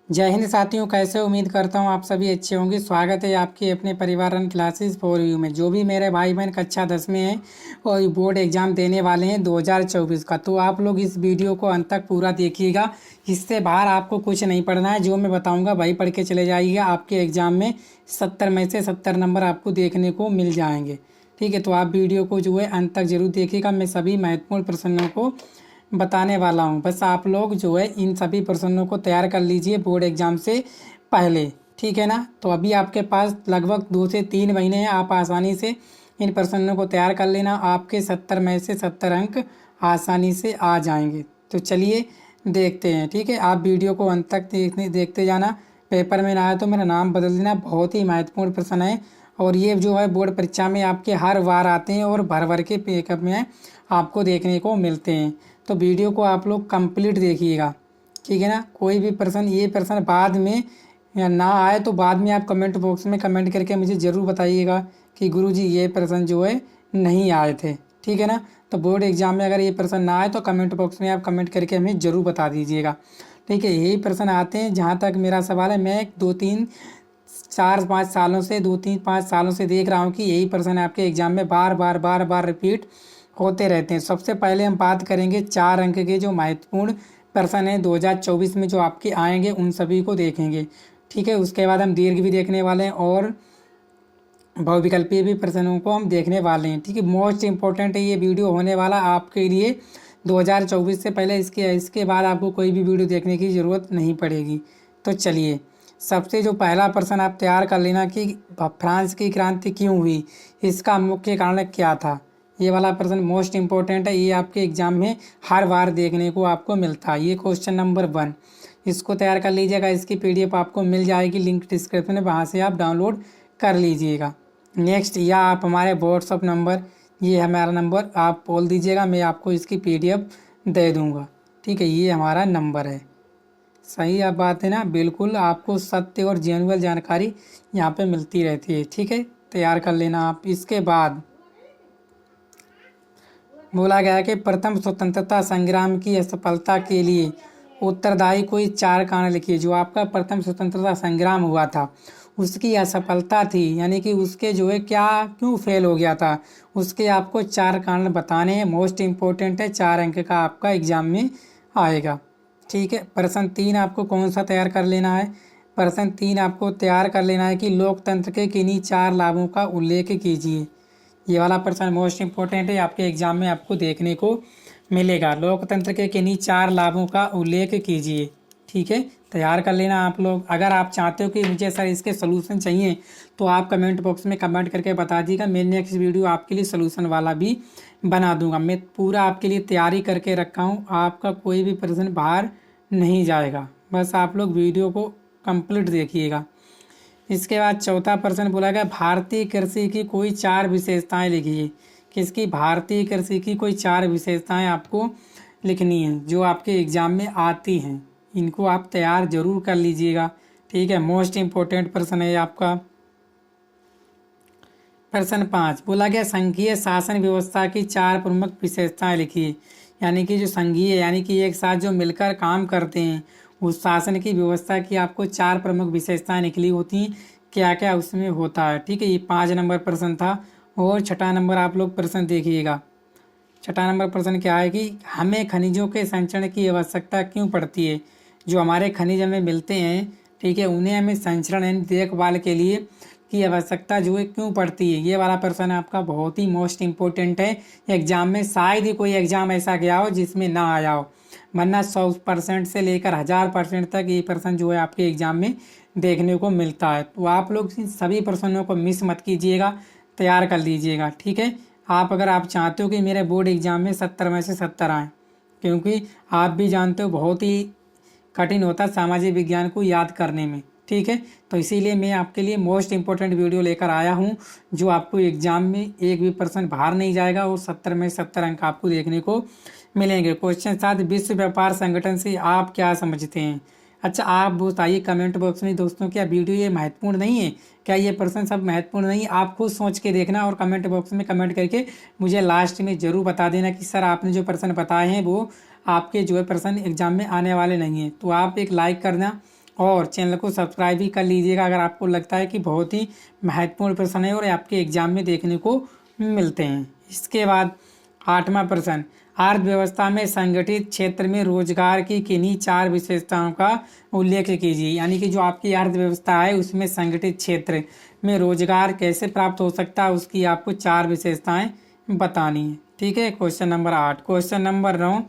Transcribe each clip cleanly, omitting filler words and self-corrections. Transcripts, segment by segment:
जय हिंद साथियों, कैसे उम्मीद करता हूँ आप सभी अच्छे होंगे। स्वागत है आपके अपने परिवार रन क्लासेस फॉर यू में। जो भी मेरे भाई बहन कक्षा 10 में हैं और बोर्ड एग्जाम देने वाले हैं 2024 का, तो आप लोग इस वीडियो को अंत तक पूरा देखिएगा। इससे बाहर आपको कुछ नहीं पढ़ना है, जो मैं बताऊँगा वही पढ़ के चले जाइएगा। आपके एग्जाम में 70 में से 70 नंबर आपको देखने को मिल जाएंगे। ठीक है, तो आप वीडियो को जो है अंत तक जरूर देखिएगा। मैं सभी महत्वपूर्ण प्रश्नों को बताने वाला हूँ। बस आप लोग जो है इन सभी प्रश्नों को तैयार कर लीजिए बोर्ड एग्जाम से पहले। ठीक है ना। तो अभी आपके पास लगभग 2 से 3 महीने हैं। आप आसानी से इन प्रश्नों को तैयार कर लेना। आपके 70 में से 70 अंक आसानी से आ जाएंगे। तो चलिए देखते हैं। ठीक है, आप वीडियो को अंत तक देखते जाना। पेपर में ना आए तो मेरा नाम बदल देना। बहुत ही महत्वपूर्ण प्रश्न है और ये जो है बोर्ड परीक्षा में आपके हर बार आते हैं और भर भर के पेपर में आपको देखने को मिलते हैं। तो वीडियो को आप लोग कंप्लीट देखिएगा। ठीक है ना। कोई भी ये प्रश्न बाद में या ना आए तो बाद में आप कमेंट बॉक्स में कमेंट करके मुझे ज़रूर बताइएगा कि गुरुजी ये प्रश्न जो है नहीं आए थे। ठीक है ना। तो बोर्ड एग्जाम में अगर ये प्रश्न ना आए तो कमेंट बॉक्स में आप कमेंट करके हमें ज़रूर बता दीजिएगा। ठीक है, यही प्रश्न आते हैं। जहाँ तक मेरा सवाल है, मैं 2-3-4-5 सालों से देख रहा हूँ कि यही प्रश्न आपके एग्जाम में बार बार रिपीट होते रहते हैं। सबसे पहले हम बात करेंगे 4 अंक के जो महत्वपूर्ण प्रश्न हैं 2024 में जो आपके आएंगे, उन सभी को देखेंगे। ठीक है, उसके बाद हम दीर्घ भी देखने वाले हैं और बहुविकल्पीय भी प्रश्नों को हम देखने वाले हैं। ठीक है, मोस्ट इंपॉर्टेंट है ये वीडियो होने वाला आपके लिए 2024 से पहले। इसके बाद आपको कोई भी वीडियो देखने की ज़रूरत नहीं पड़ेगी। तो चलिए, सबसे जो पहला प्रश्न आप तैयार कर लेना कि फ्रांस की क्रांति क्यों हुई, इसका मुख्य कारण क्या था। ये वाला प्रश्न मोस्ट इंपॉर्टेंट है। ये आपके एग्जाम में हर बार देखने को आपको मिलता है। ये क्वेश्चन नंबर 1, इसको तैयार कर लीजिएगा। इसकी PDF आपको मिल जाएगी, लिंक डिस्क्रिप्शन में, वहाँ से आप डाउनलोड कर लीजिएगा। नेक्स्ट, या आप हमारे व्हाट्सअप नंबर, ये हमारा नंबर आप बोल दीजिएगा, मैं आपको इसकी PDF दे दूँगा। ठीक है, ये हमारा नंबर है। सही आप बात है ना। बिल्कुल आपको सत्य और जेन्युइन जानकारी यहाँ पे मिलती रहती है। ठीक है, तैयार कर लेना आप। इसके बाद बोला गया है कि प्रथम स्वतंत्रता संग्राम की असफलता के लिए उत्तरदायी कोई 4 कारण लिखिए। जो आपका प्रथम स्वतंत्रता संग्राम हुआ था उसकी असफलता थी, यानी कि उसके जो है क्या क्यों फेल हो गया था, उसके आपको 4 कारण बताने हैं। मोस्ट इम्पोर्टेंट है, 4 अंक का आपका एग्जाम में आएगा। ठीक है, प्रश्न 3 आपको कौन सा तैयार कर लेना है। प्रश्न 3 आपको तैयार कर लेना है कि लोकतंत्र के किन्हीं 4 लाभों का उल्लेख कीजिए। ये वाला प्रश्न मोस्ट इम्पोर्टेंट है, आपके एग्जाम में आपको देखने को मिलेगा। लोकतंत्र के किन्हीं 4 लाभों का उल्लेख कीजिए। ठीक है, तैयार कर लेना आप लोग। अगर आप चाहते हो कि मुझे सर इसके सोल्यूशन चाहिए तो आप कमेंट बॉक्स में कमेंट करके बता दीजिएगा। मैं नेक्स्ट वीडियो आपके लिए सोल्यूशन वाला भी बना दूंगा। मैं पूरा आपके लिए तैयारी करके रखा हूँ, आपका कोई भी प्रश्न बाहर नहीं जाएगा। बस आप लोग वीडियो को कंप्लीट देखिएगा। इसके बाद चौथा प्रश्न बोला गया, भारतीय कृषि की कोई 4 विशेषताएं लिखिए। किसकी? भारतीय कृषि की कोई 4 विशेषताएं आपको लिखनी है जो आपके एग्जाम में आती हैं। इनको आप तैयार जरूर कर लीजिएगा। ठीक है, मोस्ट इम्पोर्टेंट प्रश्न है आपका। प्रश्न 5 बोला गया, संघीय शासन व्यवस्था की 4 प्रमुख विशेषताएं लिखिए। यानी कि जो संघीय, यानी कि एक साथ जो मिलकर काम करते हैं, उस शासन की व्यवस्था की आपको 4 प्रमुख विशेषताएं निकली होती हैं। क्या क्या उसमें होता है। ठीक है, ये 5 नंबर प्रश्न था। और छठा नंबर आप लोग प्रश्न देखिएगा। छठा नंबर प्रश्न क्या है कि हमें खनिजों के संचरण की आवश्यकता क्यों पड़ती है। जो हमारे खनिज हमें मिलते हैं, ठीक है, उन्हें हमें संचरण यानी देखभाल के लिए की आवश्यकता जो है क्यों पड़ती है। ये वाला प्रश्न आपका बहुत ही मोस्ट इम्पोर्टेंट है। एग्जाम में शायद ही कोई एग्जाम ऐसा गया हो जिसमें ना आया हो, वरना 100% से लेकर 1000% तक ये प्रश्न जो है आपके एग्जाम में देखने को मिलता है। तो आप लोग इन सभी प्रश्नों को मिस मत कीजिएगा, तैयार कर लीजिएगा। ठीक है, अगर आप चाहते हो कि मेरे बोर्ड एग्जाम में 70 में से 70 आएँ, क्योंकि आप भी जानते हो बहुत ही कठिन होता है सामाजिक विज्ञान को याद करने में। ठीक है, तो इसीलिए मैं आपके लिए मोस्ट इम्पोर्टेंट वीडियो लेकर आया हूँ जो आपको एग्जाम में एक भी प्रश्न बाहर नहीं जाएगा और 70 में 70 अंक आपको देखने को मिलेंगे। क्वेश्चन 7, विश्व व्यापार संगठन से आप क्या समझते हैं। अच्छा, आप बताइए कमेंट बॉक्स में दोस्तों, क्या वीडियो ये महत्वपूर्ण नहीं है? क्या ये प्रश्न सब महत्वपूर्ण नहीं है? आप खुद सोच के देखना और कमेंट बॉक्स में कमेंट करके मुझे लास्ट में ज़रूर बता देना कि सर आपने जो प्रश्न बताए हैं वो आपके जो है प्रश्न एग्जाम में आने वाले नहीं हैं। तो आप एक लाइक करना और चैनल को सब्सक्राइब भी कर लीजिएगा अगर आपको लगता है कि बहुत ही महत्वपूर्ण प्रश्न है और आपके एग्जाम में देखने को मिलते हैं। इसके बाद 8वां प्रश्न, अर्थव्यवस्था में संगठित क्षेत्र में रोजगार की किन्हीं 4 विशेषताओं का उल्लेख कीजिए। यानी कि जो आपकी अर्थव्यवस्था है उसमें संगठित क्षेत्र में रोजगार कैसे प्राप्त हो सकता है उसकी आपको 4 विशेषताएं बतानी है। ठीक है। Question number 8। क्वेश्चन नंबर 9,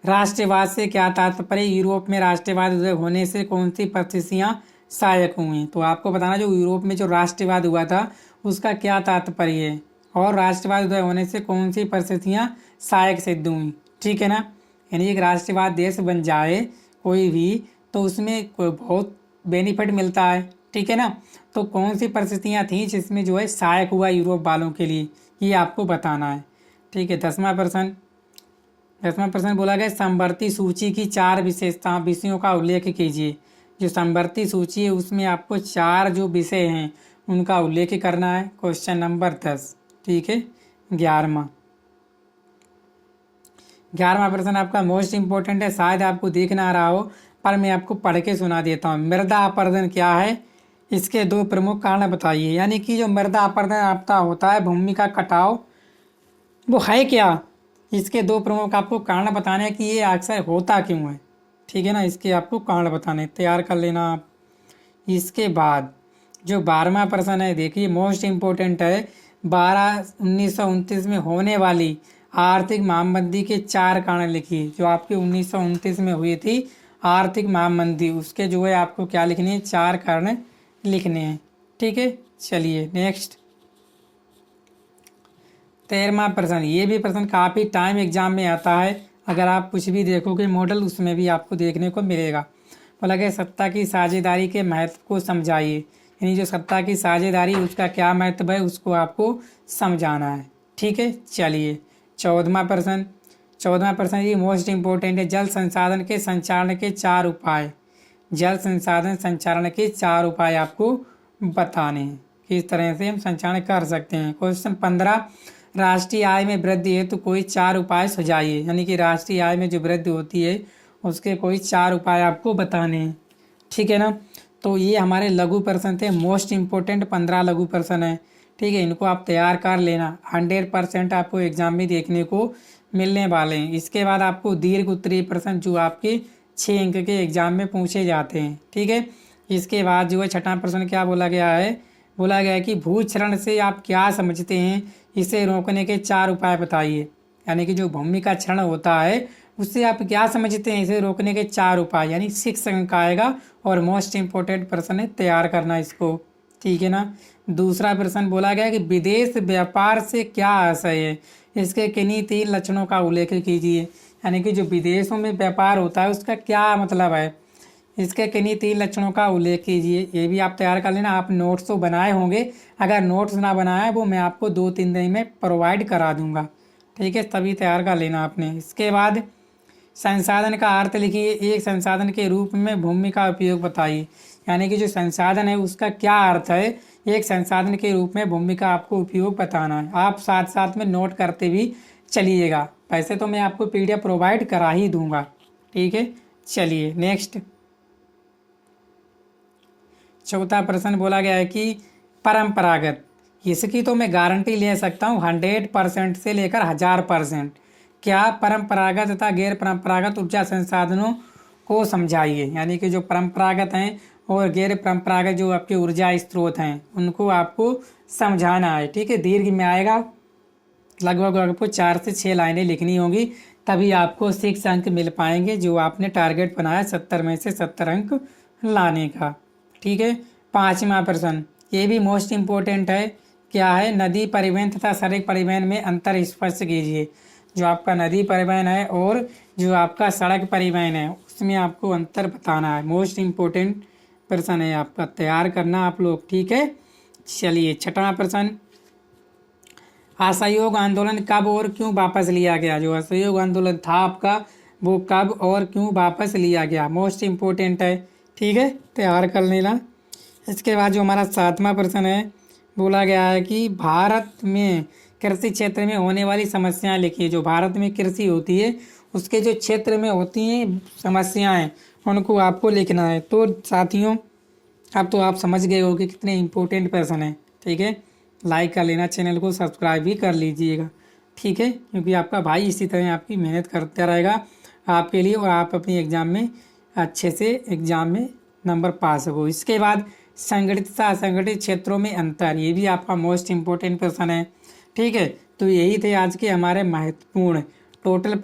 राष्ट्रवाद से क्या तात्पर्य? यूरोप में राष्ट्रवाद उदय होने से कौन सी परिस्थितियां सहायक हुई? तो आपको बताना जो यूरोप में जो राष्ट्रवाद हुआ था उसका क्या तात्पर्य है और राष्ट्रवाद उदय होने से कौन सी परिस्थितियां सहायक सिद्ध हुई। ठीक है ना। यानी एक राष्ट्रवाद देश बन जाए कोई भी तो उसमें बहुत बेनिफिट मिलता है। ठीक है ना। तो कौन सी परिस्थितियां थी जिसमें जो है सहायक हुआ यूरोप वालों के लिए, ये आपको बताना है। ठीक है। 10वां प्रश्न बोला गया समवर्ती सूची की 4 विषयों का उल्लेख कीजिए। जो समवर्ती सूची है उसमें आपको 4 जो विषय हैं उनका उल्लेख करना है। Question number 10। ठीक है। 11वां प्रश्न आपका मोस्ट इम्पोर्टेंट है, शायद आपको देख ना रहा हो पर मैं आपको पढ़ के सुना देता हूँ। मृदा अपरदन क्या है? इसके 2 प्रमुख कारण बताइए। यानी कि जो मृदा अपरदन आपका होता है भूमि का कटाव, वो है क्या? इसके 2 प्रमुख आपको कारण बताने हैं कि ये अक्सर होता क्यों है। ठीक है ना। इसके आपको कारण बताने, तैयार कर लेना आप। इसके बाद जो 12वां प्रश्न है देखिए मोस्ट इम्पोर्टेंट है, 12/1929 में होने वाली आर्थिक महामंदी के 4 कारण लिखिए। जो आपकी 1929 में हुई थी आर्थिक महामंदी, उसके जो है आपको क्या लिखने हैं? 4 कारण लिखने हैं। ठीक है। चलिए नेक्स्ट 13वां प्रश्न। ये भी प्रश्न काफ़ी टाइम एग्जाम में आता है, अगर आप कुछ भी देखोगे मॉडल उसमें भी आपको देखने को मिलेगा। बोला गया सत्ता की साझेदारी के महत्व को समझाइए। यानी जो सत्ता की साझेदारी उसका क्या महत्व है उसको आपको समझाना है। ठीक है। चलिए 14वां प्रश्न ये मोस्ट इम्पोर्टेंट है, जल संसाधन के संचालन के 4 उपाय। जल संसाधन संचालन के 4 उपाय आपको बताने हैं, किस तरह से हम संचालन कर सकते हैं। क्वेश्चन 15, राष्ट्रीय आय में वृद्धि हेतु कोई 4 उपाय सुझाइए। यानी कि राष्ट्रीय आय में जो वृद्धि होती है उसके कोई 4 उपाय आपको बताने हैं। ठीक है ना। तो ये हमारे लघु प्रश्न थे, मोस्ट इम्पोर्टेंट 15 लघु प्रश्न है। ठीक है। इनको आप तैयार कर लेना, 100% आपको एग्जाम में देखने को मिलने वाले हैं। इसके बाद आपको दीर्घ उत्तरीय प्रश्न जो आपके 6 अंक के एग्जाम में पूछे जाते हैं। ठीक है। इसके बाद जो है 6वां प्रश्न क्या बोला गया है? बोला गया है कि भूक्षरण से आप क्या समझते हैं, इसे रोकने के 4 उपाय बताइए। यानी कि जो भूमि का क्षरण होता है उससे आप क्या समझते हैं, इसे रोकने के 4 उपाय। यानी 6 अंक आएगा और मोस्ट इम्पोर्टेंट प्रश्न है, तैयार करना इसको। ठीक है ना। दूसरा प्रश्न बोला गया कि विदेश व्यापार से क्या आशय है, इसके किन्हीं 3 लक्षणों का उल्लेख कीजिए। यानी कि जो विदेशों में व्यापार होता है उसका क्या मतलब है, इसके किन्हीं 3 लक्षणों का उल्लेख कीजिए। ये भी आप तैयार कर लेना। आप नोट्स तो बनाए होंगे, अगर नोट्स ना बनाए वो मैं आपको 2-3 दिन में प्रोवाइड करा दूंगा। ठीक है। तभी तैयार कर लेना आपने। इसके बाद संसाधन का अर्थ लिखिए, एक संसाधन के रूप में भूमि का उपयोग बताइए। यानी कि जो संसाधन है उसका क्या अर्थ है, एक संसाधन के रूप में भूमि का आपको उपयोग बताना है। आप साथ साथ में नोट करते भी चलिएगा, वैसे तो मैं आपको PDF प्रोवाइड करा ही दूंगा। ठीक है। चलिए नेक्स्ट 4था प्रश्न बोला गया है कि परंपरागत, इसकी तो मैं गारंटी ले सकता हूँ 100% से लेकर 1000%। क्या परंपरागत तथा गैर परंपरागत ऊर्जा संसाधनों को समझाइए। यानी कि जो परंपरागत हैं और गैर परंपरागत जो आपके ऊर्जा स्रोत हैं उनको आपको समझाना है। ठीक है। दीर्घ में आएगा, लगभग आपको 4 से 6 लाइनें लिखनी होंगी, तभी आपको 6 अंक मिल पाएंगे जो आपने टारगेट बनाया 70 में से 70 अंक लाने का। ठीक है। 5वां प्रश्न ये भी मोस्ट इम्पोर्टेंट है, क्या है? नदी परिवहन तथा सड़क परिवहन में अंतर स्पष्ट कीजिए। जो आपका नदी परिवहन है और जो आपका सड़क परिवहन है उसमें आपको अंतर बताना है। मोस्ट इम्पोर्टेंट प्रश्न है आपका, तैयार करना आप लोग। ठीक है। चलिए 6वां प्रश्न, असहयोग आंदोलन कब और क्यों वापस लिया गया। जो असहयोग आंदोलन था आपका वो कब और क्यों वापस लिया गया, मोस्ट इम्पोर्टेंट है। ठीक है। तैयार कर लेना। इसके बाद जो हमारा 7वां प्रश्न है बोला गया है कि भारत में कृषि क्षेत्र में होने वाली समस्याएं लिखिए। जो भारत में कृषि होती है उसके जो क्षेत्र में होती हैं समस्याएं उनको आपको लिखना है। तो साथियों अब तो आप समझ गए हो कि कितने इम्पोर्टेंट पर्सन है। ठीक है, लाइक कर लेना, चैनल को सब्सक्राइब भी कर लीजिएगा। ठीक है, क्योंकि आपका भाई इसी तरह आपकी मेहनत करता रहेगा आपके लिए, और आप अपनी एग्ज़ाम में अच्छे से एग्ज़ाम में नंबर पा सको। इसके बाद संगठित तथा असंगठित क्षेत्रों में अंतर, ये भी आपका मोस्ट इम्पोर्टेंट प्रश्न है। ठीक है, तो यही थे आज के हमारे महत्वपूर्ण टोटल